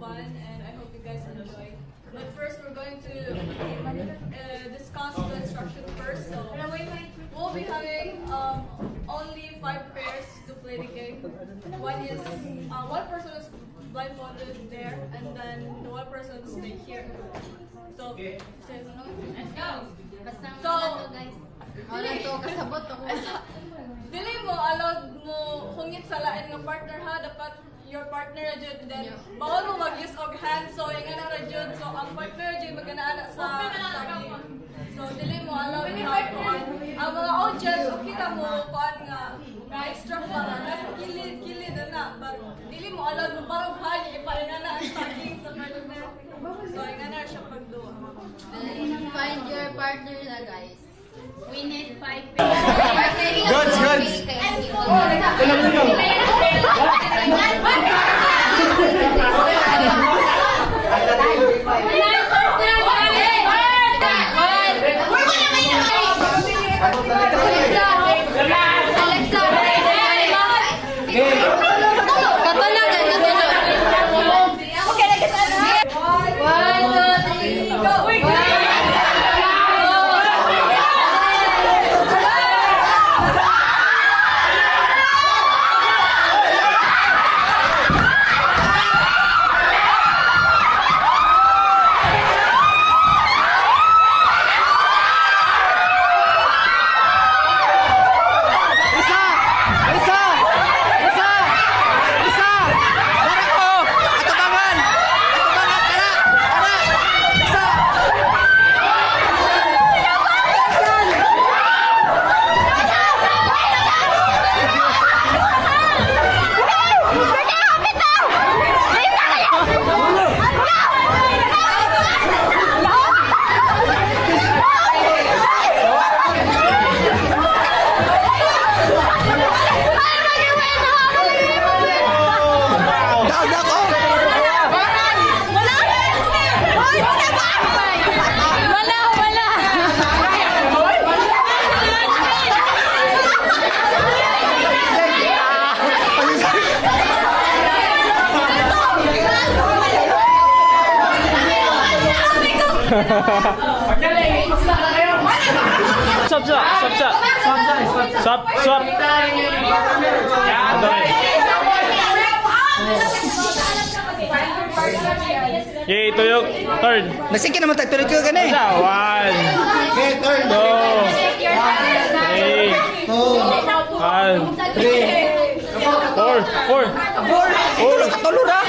fun, and I hope you guys enjoy. But first, we're going to discuss the instruction first. So we'll be having only 5 pairs to play the game. One person is blindfolded there, and then the one person stay here. So, let's go. So, Wala to kasabot ako. dili mo allowed mo hungit sa lain ng partner ha, dapat your partner ra jud, then bawal mo mag-use og hand, so ingana ra jud, so ang partner jud magana sa game. So dili mo allowed na kuan. Ang mga audience okay ra mo kuan nga extra pa nga nasa kilid na, but dili mo allowed mo barog hali ipaingana ang saging sa partner. So ingana siya pagduwa. Find your partner na, guys. We need 5 pairs. Goods! Swap. Yay, tuyok. Third. Nagsige naman tayo, pero ikaw ka na eh. 1, Okay, third. 2, 3, 4. Katulo ra.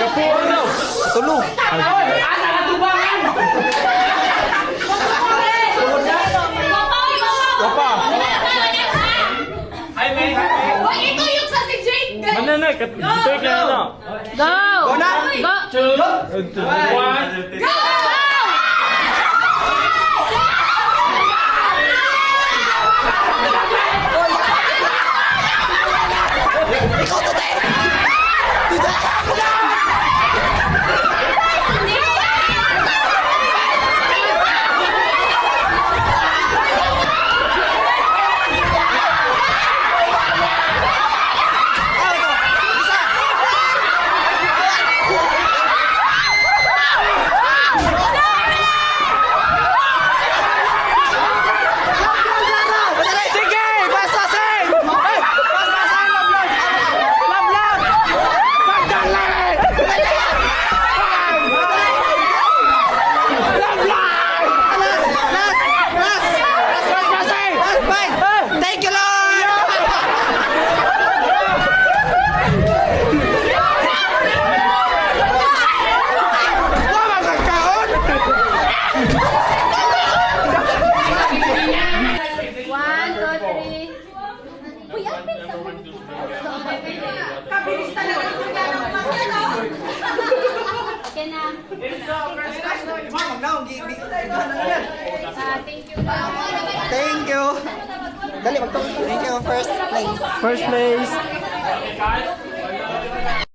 Kapuro daw. Katulo. Wapa. Ito yung sa si Jake! Mananay, tuyok na na. Go! Go na. Go! 1. Go! Ikaw to tayo. Thank you. Dali, magtong. Thank you. First place. First place.